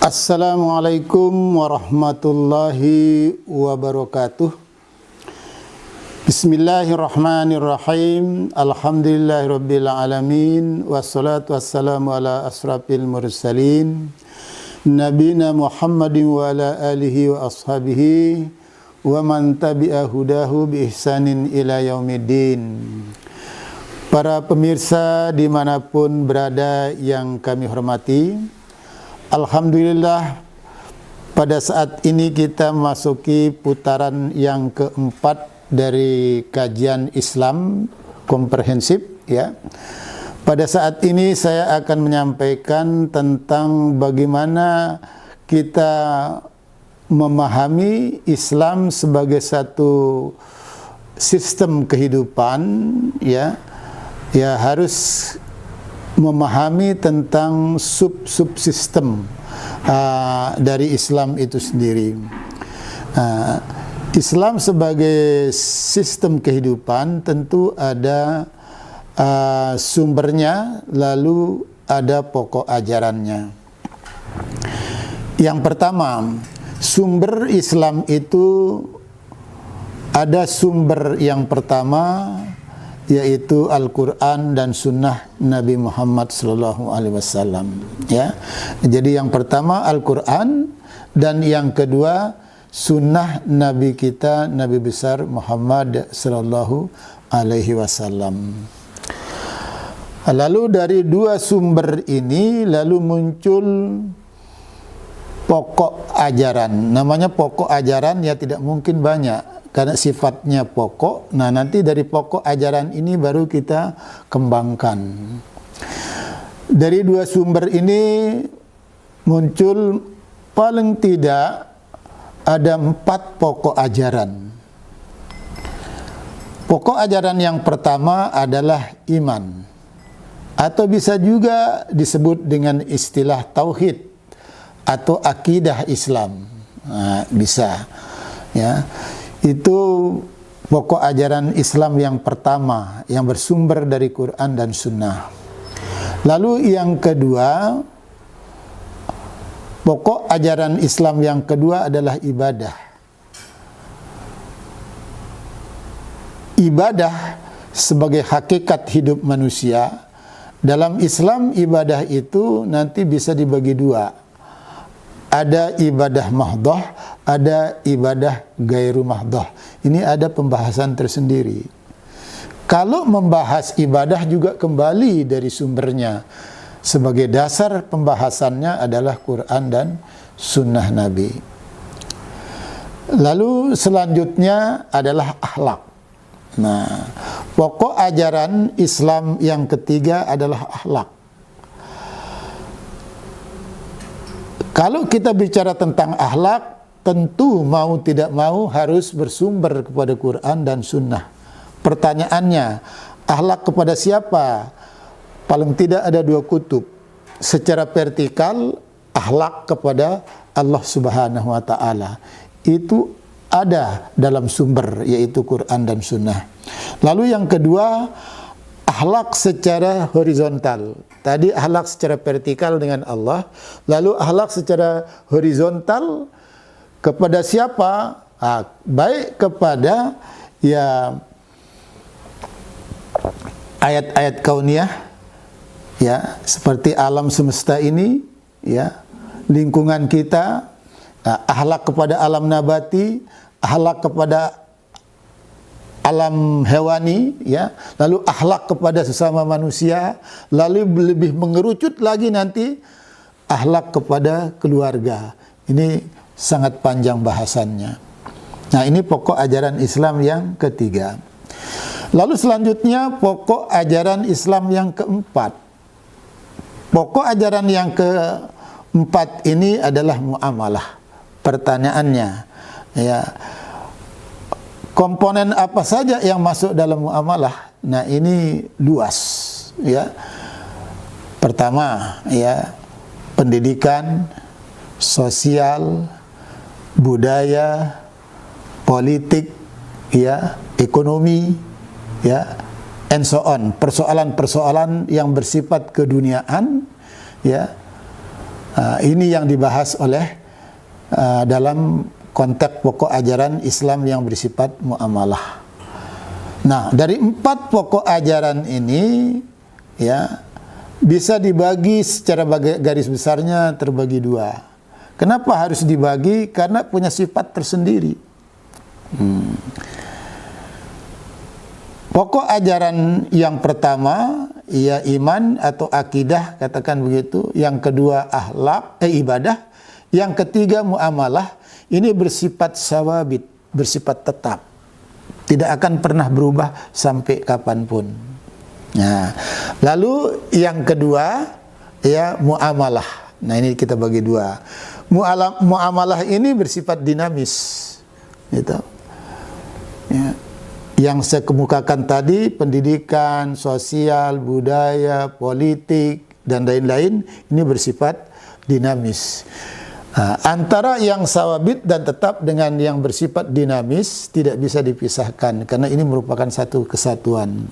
Assalamualaikum warahmatullahi wabarakatuh. Bismillahirrahmanirrahim. Alhamdulillahirabbil alamin wassalatu wassalamu ala asrafil mursalin nabiyina Muhammadin wa ala alihi wa ashabihi wa man tabi'a hudahu bi ihsanin ila yaumiddin. Para pemirsa dimanapun berada yang kami hormati, alhamdulillah pada saat ini kita memasuki putaran yang keempat dari kajian Islam komprehensif ya. Pada saat ini saya akan menyampaikan tentang bagaimana kita memahami Islam sebagai satu sistem kehidupan ya. Ya harus memahami tentang subsistem dari Islam itu sendiri. Islam sebagai sistem kehidupan tentu ada sumbernya, lalu ada pokok ajarannya. Yang pertama, sumber Islam itu ada sumber yang pertama, yaitu Al-Quran dan Sunnah Nabi Muhammad SAW. Ya, jadi yang pertama Al-Quran dan yang kedua Sunnah Nabi kita, Nabi besar Muhammad SAW. Lalu dari dua sumber ini lalu muncul pokok ajaran. Namanya pokok ajaran ya tidak mungkin banyak, karena sifatnya pokok. Nah, nanti dari pokok ajaran ini baru kita kembangkan. Dari dua sumber ini muncul paling tidak ada 4 pokok ajaran. Pokok ajaran yang pertama adalah iman, atau bisa juga disebut dengan istilah tauhid atau akidah Islam. Nah, bisa ya. Itu pokok ajaran Islam yang pertama yang bersumber dari Quran dan Sunnah. Lalu yang kedua, pokok ajaran Islam yang kedua adalah ibadah. Ibadah sebagai hakikat hidup manusia. Dalam Islam ibadah itu nanti bisa dibagi dua. Ada ibadah mahdoh, ada ibadah gairu mahdoh. Ini ada pembahasan tersendiri. Kalau membahas ibadah juga kembali dari sumbernya. Sebagai dasar pembahasannya adalah Quran dan Sunnah Nabi. Lalu selanjutnya adalah akhlak. Nah, pokok ajaran Islam yang ketiga adalah akhlak. Kalau kita bicara tentang akhlak, tentu mau tidak mau harus bersumber kepada Quran dan Sunnah. Pertanyaannya, akhlak kepada siapa? Paling tidak ada 2 kutub. Secara vertikal, akhlak kepada Allah Subhanahu wa Ta'ala. Itu ada dalam sumber, yaitu Quran dan Sunnah. Lalu yang kedua, akhlak secara horizontal. Tadi akhlak secara vertikal dengan Allah, lalu akhlak secara horizontal kepada siapa? Baik kepada ya ayat-ayat kauniyah ya, seperti alam semesta ini ya, lingkungan kita, akhlak kepada alam nabati, akhlak kepada alam hewani ya, lalu akhlak kepada sesama manusia, lalu lebih mengerucut lagi nanti akhlak kepada keluarga. Ini sangat panjang bahasannya. Nah, ini pokok ajaran Islam yang ketiga. Lalu selanjutnya pokok ajaran Islam yang keempat. Pokok ajaran yang keempat ini adalah muamalah. Pertanyaannya ya, komponen apa saja yang masuk dalam muamalah? Nah, ini luas ya. Pertama ya, pendidikan, sosial, budaya, politik ya, ekonomi ya, and so on. Persoalan-persoalan yang bersifat keduniaan ya, Ini yang dibahas oleh dalam konteks pokok ajaran Islam yang bersifat muamalah. Nah, dari 4 pokok ajaran ini ya bisa dibagi secara garis besarnya terbagi 2. Kenapa harus dibagi? Karena punya sifat tersendiri. Pokok ajaran yang pertama ya iman atau akidah, katakan begitu. Yang kedua ibadah. Yang ketiga muamalah. Ini bersifat sawabit, bersifat tetap. Tidak akan pernah berubah sampai kapanpun. Nah, lalu yang kedua ya muamalah. Nah, ini kita bagi 2. Muamalah ini bersifat dinamis. Gitu. Ya. Yang saya kemukakan tadi, pendidikan, sosial, budaya, politik, dan lain-lain, ini bersifat dinamis. Antara yang sawabit dan tetap dengan yang bersifat dinamis tidak bisa dipisahkan, karena ini merupakan satu kesatuan.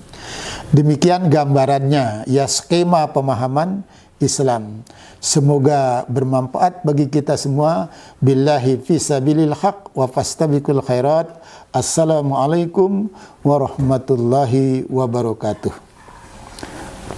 Demikian gambarannya, ya skema pemahaman Islam. Semoga bermanfaat bagi kita semua. Billahi fisabilil haq wa fastabiqul khairat. Assalamualaikum warahmatullahi wabarakatuh.